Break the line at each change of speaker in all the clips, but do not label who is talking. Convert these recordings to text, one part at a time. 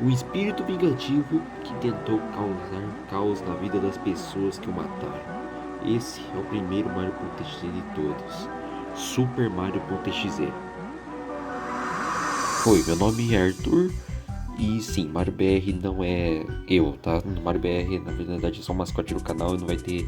Um espírito vingativo que tentou causar caos na vida das pessoas que o mataram. Esse é o primeiro Mario.exe de todos, Super Mario.exe. Oi, meu nome é Arthur e sim, Mario BR não é eu, tá? No Mario BR, na verdade, é só um mascote do canal e não vai ter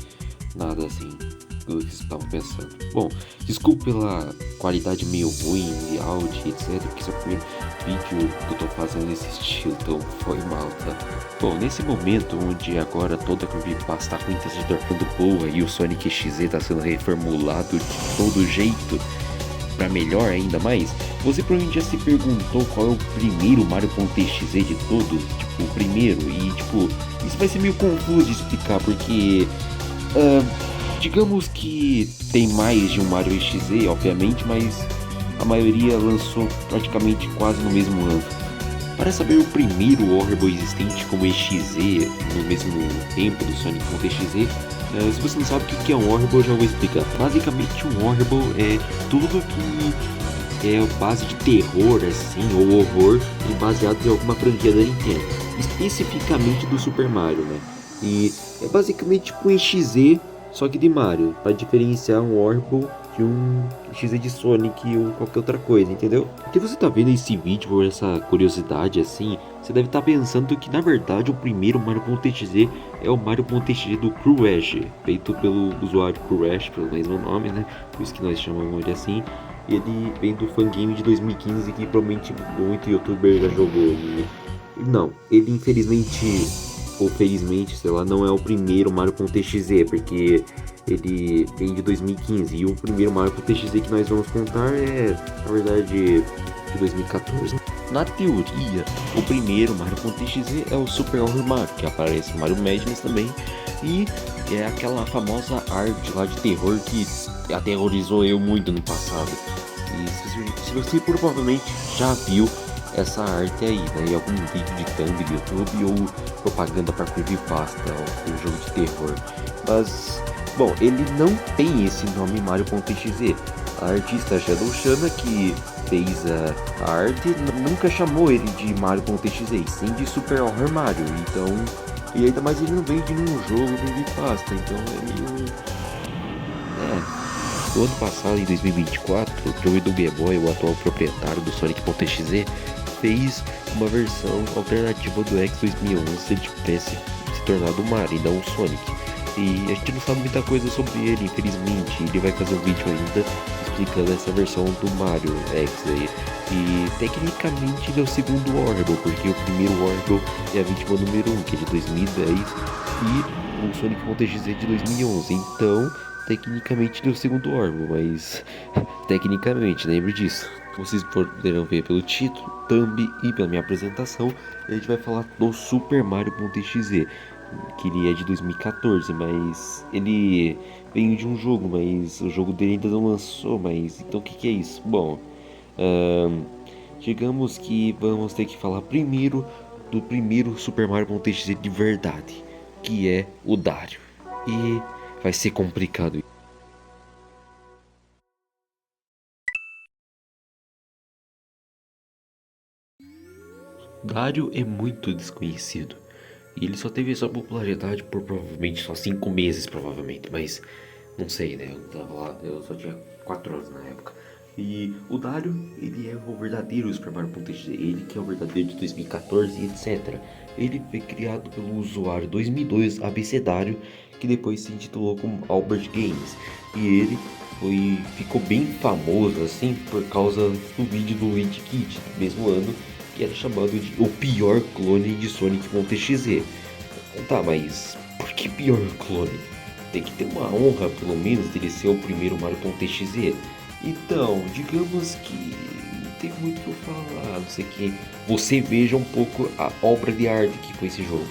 nada assim do que vocês estavam pensando. Bom, desculpe pela qualidade meio ruim de áudio, etc, porque esse é o primeiro vídeo que eu tô fazendo nesse estilo, então foi mal, tá? Bom, nesse momento onde agora toda a creepypasta ruim tá se tornando boa e o Sonic XZ tá sendo reformulado de todo jeito, para melhor ainda mais, você provavelmente já se perguntou qual é o primeiro Mario.exe de todos, tipo, o primeiro, e tipo, isso vai ser meio confuso de explicar, porque, digamos que tem mais de um Mario XZ, obviamente, mas a maioria lançou praticamente quase no mesmo ano. Para saber o primeiro Orb existente como EXZ no mesmo tempo do Sonic.exe, se você não sabe o que é um Orb, eu já vou explicar. Basicamente, um Orb é tudo que é base de terror, assim, ou horror, e baseado em alguma franquia da Nintendo, especificamente do Super Mario, né? E é basicamente tipo um EXZ, só que de Mario, para diferenciar um Orb de um XZ de Sonic ou qualquer outra coisa, entendeu? Porque você tá vendo esse vídeo por essa curiosidade assim, você deve estar pensando que na verdade o primeiro Mario.exe é o Mario.exe do Crush, feito pelo usuário Crush, pelo mesmo nome, né? Por isso que nós chamamos ele assim. Ele vem do Fangame de 2015 que provavelmente muito youtuber já jogou. E não, ele infelizmente, ou felizmente, sei lá, não é o primeiro Mario.exe, porque ele vem de 2015 e o primeiro Mario.exe que nós vamos contar é, na verdade, de 2014. Na teoria, o primeiro Mario.exe é o Super Mario, que aparece Mario Madness também, e é aquela famosa arte lá de terror que aterrorizou eu muito no passado. E se você provavelmente já viu essa arte aí, né? Em algum vídeo de thumb do YouTube ou propaganda para creepypasta ou jogo de terror. Mas, bom, ele não tem esse nome Mario.exe. A artista Shadow Shana que fez a arte nunca chamou ele de Mario.exe, e sim de Super Horror Mario. Então, e ainda mais ele não vem de nenhum jogo creepypasta, então é meio. No ano passado, em 2024, o Joey do Game Boy, o atual proprietário do Sonic.exe, fez uma versão alternativa do X 2011 se ele tivesse se tornado o Mario e não o Sonic. E a gente não sabe muita coisa sobre ele, infelizmente. Ele vai fazer um vídeo ainda explicando essa versão do Mario X aí. E tecnicamente ele é o segundo Orbital, porque o primeiro Orbital é a vítima número 1, que é de 2010, e o Sonic.exe é de 2011. Então, tecnicamente ele é o segundo Orbital, mas tecnicamente, lembre disso. Como vocês poderão ver pelo título, thumb e pela minha apresentação, a gente vai falar do Super Mario.exe, que ele é de 2014, mas ele veio de um jogo, mas o jogo dele ainda não lançou, mas então o que, que é isso? Bom, ahn, digamos que vamos ter que falar primeiro do primeiro Super Mario.exe de verdade, que é o Dario. E vai ser complicado. Dario é muito desconhecido. E ele só teve essa popularidade por provavelmente só 5 meses, provavelmente. Mas não sei, né? Eu tava lá, eu só tinha 4 anos na época. E o Dario, ele é o verdadeiro Super Mario.exe. Ele que é o verdadeiro de 2014 e etc. Ele foi criado pelo usuário 2002 Abecedário, que depois se intitulou como Albert Games. E ele ficou bem famoso assim por causa do vídeo do Luigi Kid, mesmo ano, que era chamado de o pior clone de Sonic.exe. Tá, mas por que pior clone? Tem que ter uma honra, pelo menos, dele ser o primeiro Mario.exe. Então, digamos que não tem muito o que eu falar, a não ser que você veja um pouco a obra de arte que foi esse jogo.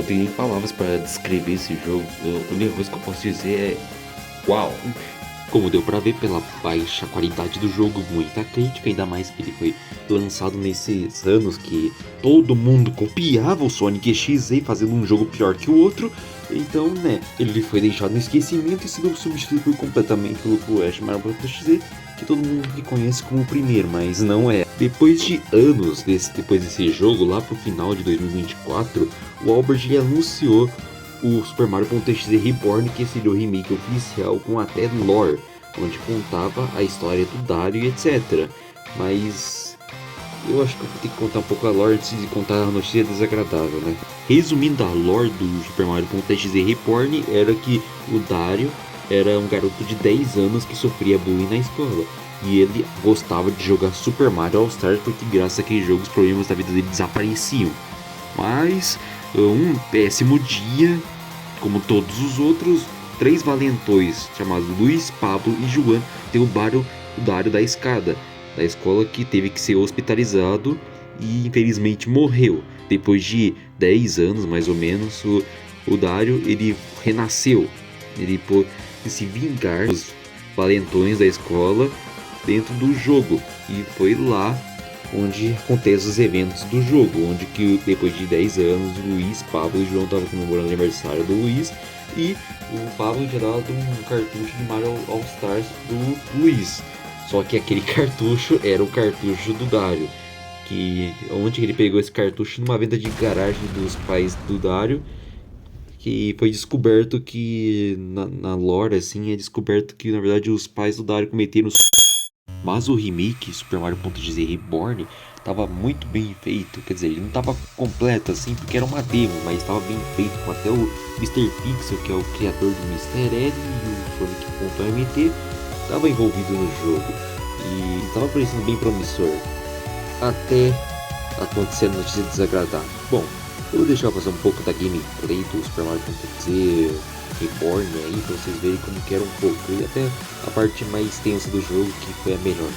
não tenho nem palavras para descrever esse jogo. A única coisa que eu posso dizer é uau! Como deu pra ver pela baixa qualidade do jogo, muita crítica, ainda mais que ele foi lançado nesses anos que todo mundo copiava o Sonic XZ fazendo um jogo pior que o outro. Então, né, ele foi deixado no esquecimento e se não substituído completamente pelo Flash Mario Bros. XZ, que todo mundo reconhece como o primeiro, mas não é. Depois de anos depois desse jogo, lá pro final de 2024, o Albert anunciou o Super Mario .exe Reborn, que seria o remake oficial com até lore, onde contava a história do Dario e etc. Mas eu acho que eu vou ter que contar um pouco a lore antes de contar a notícia desagradável, né? Resumindo, a lore do Super Mario .exe Reborn era que o Dario era um garoto de 10 anos que sofria bullying na escola. E ele gostava de jogar Super Mario All Stars porque graças àquele jogo os problemas da vida dele desapareciam. Mas um péssimo dia, como todos os outros, 3 valentões chamados Luiz, Pablo e João derrubaram o Dario da escada da escola, que teve que ser hospitalizado e infelizmente morreu. Depois de 10 anos mais ou menos, o Dario ele renasceu, ele pôde se vingar dos valentões da escola dentro do jogo, e foi lá onde acontecem os eventos do jogo, onde que depois de 10 anos o Luiz, Pablo e João estavam comemorando o aniversário do Luiz, e o Pablo tinha dado um cartucho de Mario All Stars pro Luiz, só que aquele cartucho era o cartucho do Dario, que onde ele pegou esse cartucho numa venda de garagem dos pais do Dario, que foi descoberto que na lore assim é descoberto que na verdade os pais do Dario cometeram. Mas o remake Super Mario .exe Reborn estava muito bem feito, quer dizer, ele não estava completo assim porque era uma demo, mas estava bem feito, com até o Mr. Pixel, que é o criador do Mr. Egg, e o Sonic.mt estava envolvido no jogo e estava parecendo bem promissor, até acontecer a notícia desagradável. Bom, eu vou deixar passar um pouco da gameplay do Super Mario .exe Reborn aí pra vocês verem como que era um pouco, e até a parte mais tensa do jogo, que foi a melhor.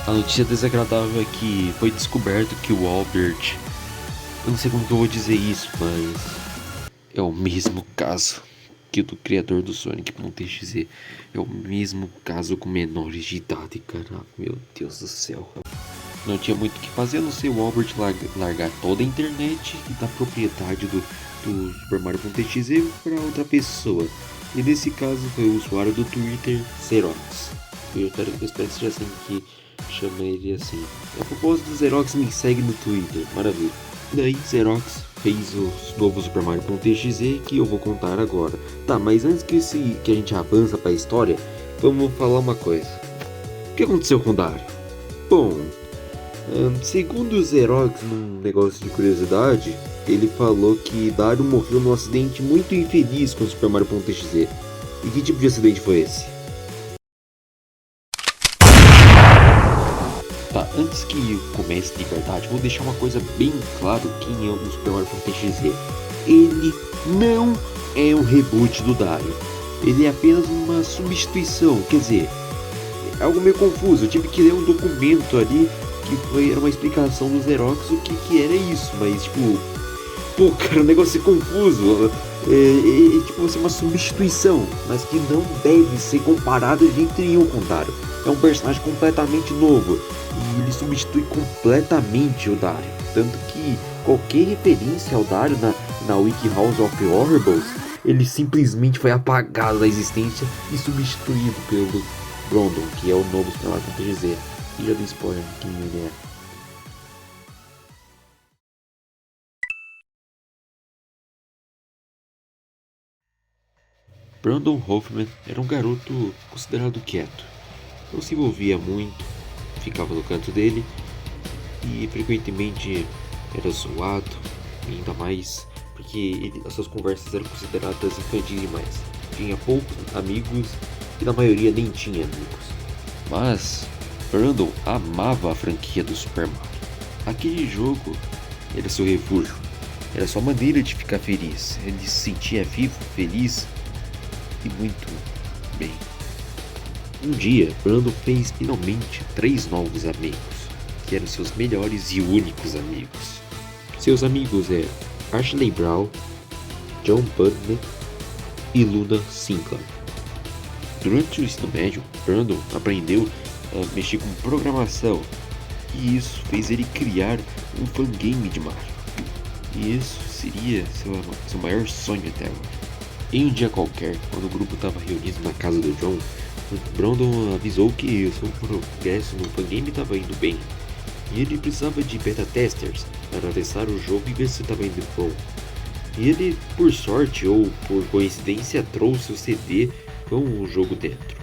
A notícia desagradável é que foi descoberto que o Albert, eu não sei como que eu vou dizer isso, mas é o mesmo caso que o do criador do Sonic.exe. É o mesmo caso com menores de idade, cara. Meu Deus do céu. Não tinha muito o que fazer, a não ser o Albert largar toda a internet e dar propriedade do Super Mario.exe para outra pessoa. E nesse caso foi o usuário do Twitter, Xerox. Eu espero que seja assim que chama ele assim. A propósito do Xerox, me segue no Twitter, maravilha. Daí Xerox fez o novo Super Mario.exe que eu vou contar agora. Tá, mas antes que a gente avança para a história, vamos falar uma coisa. O que aconteceu com o Dario? Bom, segundo o Xerox, num negócio de curiosidade, ele falou que Dario morreu num acidente muito infeliz com o Super Mario.exe. E que tipo de acidente foi esse? Tá, antes que comece de verdade, vou deixar uma coisa bem claro quem é o Super Mario.exe. Ele não é um reboot do Dario. Ele é apenas uma substituição, quer dizer, é algo meio confuso. Eu tive que ler um documento ali que era uma explicação do Xerox o que era isso, mas tipo, pô, cara, o negócio é confuso. Tipo, uma substituição, mas que não deve ser comparado de jeito nenhum com o Dario. É um personagem completamente novo e ele substitui completamente o Dario. Tanto que qualquer referência ao Dario na Wiki House of Horribles, ele simplesmente foi apagado da existência e substituído pelo Brondon, que é o novo Senhor TGZ. E já dei spoiler de quem ele é. Brandon Hoffman era um garoto considerado quieto. Não se envolvia muito, ficava no canto dele e frequentemente era zoado, ainda mais porque as suas conversas eram consideradas infantis demais. Tinha poucos amigos e na maioria nem tinha amigos. Mas Brandon amava a franquia do Super Mario. Aquele jogo era seu refúgio, era sua maneira de ficar feliz. Ele se sentia vivo, feliz e muito bem. Um dia, Brandon fez finalmente 3 novos amigos, que eram seus melhores e únicos amigos. Seus amigos eram Ashley Brown, John Putney e Luna Sinclair. Durante o ensino médio, Brandon aprendeu a mexer com programação, e isso fez ele criar um fangame de Mario. E isso seria seu maior sonho até agora. Em um dia qualquer, quando o grupo estava reunido na casa do John, Brandon avisou que o seu progresso no fangame estava indo bem, e ele precisava de beta testers para testar o jogo e ver se estava indo bom. E ele, por sorte ou por coincidência, trouxe o CD com o jogo dentro.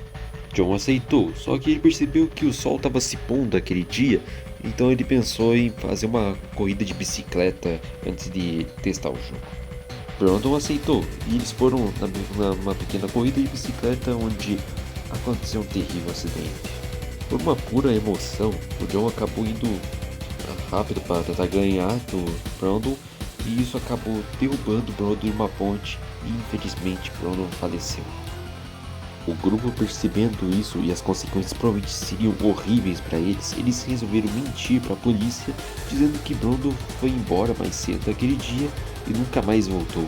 John aceitou, só que ele percebeu que o sol estava se pondo aquele dia, então ele pensou em fazer uma corrida de bicicleta antes de testar o jogo. Brandon aceitou e eles foram numa pequena corrida de bicicleta onde aconteceu um terrível acidente. Por uma pura emoção, o John acabou indo rápido para tentar ganhar do Brandon e isso acabou derrubando o Brandon em uma ponte e infelizmente Brandon faleceu. O grupo, percebendo isso e as consequências provavelmente seriam horríveis para eles resolveram mentir para a polícia, dizendo que Brandon foi embora mais cedo daquele dia e nunca mais voltou.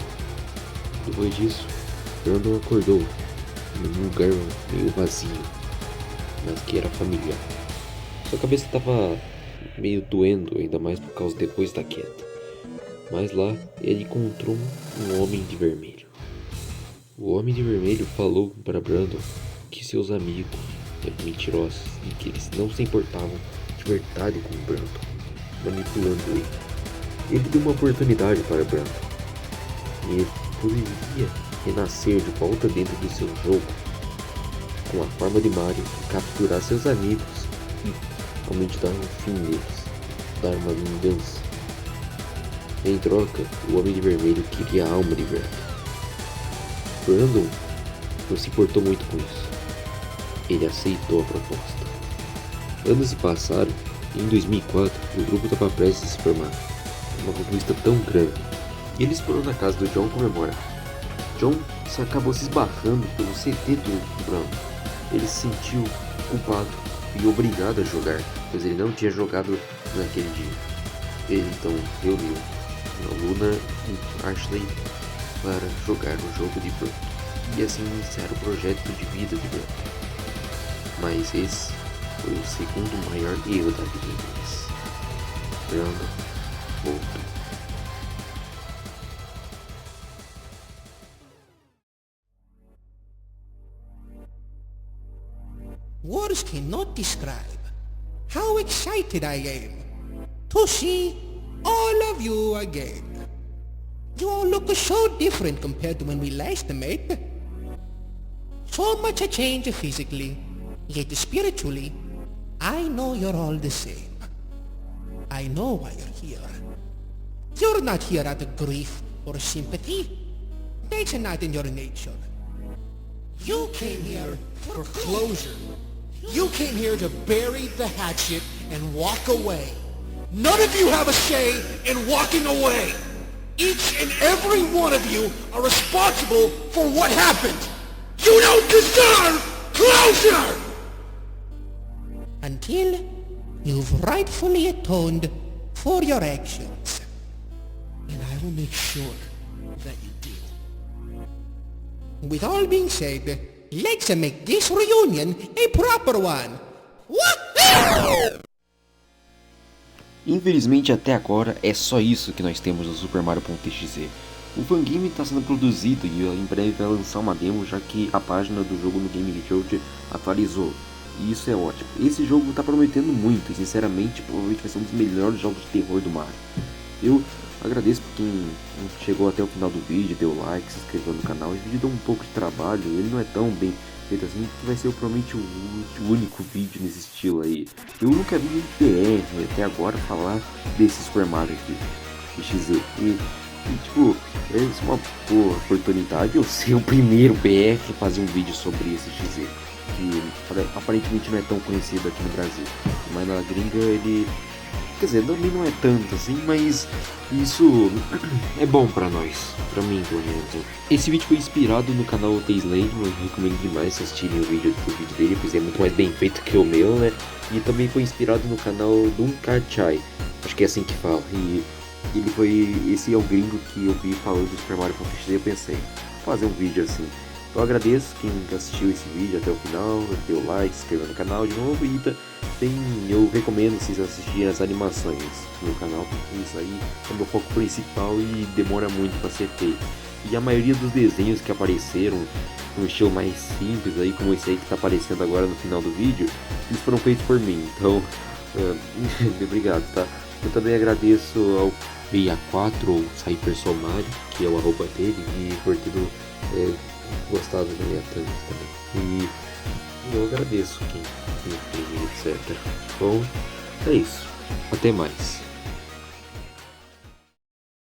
Depois disso, Brandon acordou num lugar meio vazio, mas que era familiar. Sua cabeça estava meio doendo, ainda mais por causa depois da queda. Mas lá ele encontrou um homem de vermelho. O Homem de Vermelho falou para Brandon que seus amigos eram mentirosos e que eles não se importavam de verdade com Brandon, manipulando ele. Ele deu uma oportunidade para Brandon e ele poderia renascer de volta dentro do seu jogo com a forma de Mario e capturar seus amigos e realmente dar um fim neles, dar uma vingança. Em troca, o Homem de Vermelho queria a alma de Brandon. Brandon não se importou muito com isso. Ele aceitou a proposta. Anos se passaram e em 2004 o grupo estava prestes a se formar. Uma conquista tão grande. E eles foram na casa do John comemorar. John acabou se esbarrando pelo CD do Brandon. Ele se sentiu culpado e obrigado a jogar, pois ele não tinha jogado naquele dia. Ele então reuniu a Luna e Ashley para jogar no jogo de Brandon e assim iniciar o projeto de vida de Brandon. Mas esse foi o segundo maior erro da vida deles. Brandon voltou.
Words cannot describe how excited I am to see all of you again. You all look so different compared to when we last met. So much a change physically, yet spiritually, I know you're all the same. I know why you're here. You're not here out of grief or sympathy. That's not in your nature. You came here for closure. You came here to bury the hatchet and walk away. None of you have a say in walking away. Each and every one of you are responsible for what happened. You don't deserve closure! Until you've rightfully atoned for your actions. And I will make sure that you do. With all being said, let's make this reunion a proper one. Woohoo!
Infelizmente até agora é só isso que nós temos no Super Mario.exe. O fangame está sendo produzido e em breve vai lançar uma demo, já que a página do jogo no Game Jolt atualizou. E isso é ótimo. Esse jogo está prometendo muito e sinceramente provavelmente vai ser um dos melhores jogos de terror do Mario. Eu agradeço por quem chegou até o final do vídeo, deu like, se inscreveu no canal. Esse vídeo deu um pouco de trabalho, ele não é tão bem feito assim, que vai ser provavelmente o único vídeo nesse estilo aí. Eu nunca vi um BR até agora falar desse Super Mario aqui, XZ. E tipo, é uma boa oportunidade eu ser o primeiro BR que fazer um vídeo sobre esse XZ, que aparentemente não é tão conhecido aqui no Brasil, mas na gringa ele, quer dizer, também não é tanto assim, mas isso é bom pra nós, pra mim pelo menos. Esse vídeo foi inspirado no canal Tayslane, eu recomendo demais assistirem o vídeo dele, pois é muito mais bem feito que o meu, né? E também foi inspirado no canal Dunkachai, acho que é assim que fala, e ele foi, esse é o gringo que eu vi falando do Super Mario.exe e eu pensei, vou fazer um vídeo assim. Então eu agradeço quem assistiu esse vídeo até o final, deu like, se inscreveu no canal de novo e eu recomendo vocês assistirem as animações no canal, porque isso aí é o meu foco principal e demora muito para ser feito. E a maioria dos desenhos que apareceram no estilo mais simples aí, como esse aí que está aparecendo agora no final do vídeo, eles foram feitos por mim, então obrigado, tá? Eu também agradeço ao Beia4 ou Cyper Somari, que é o arroba dele, e por ter gostado da minha thumb também. E eu agradeço quem fez, etc. Bom, é isso. Até mais.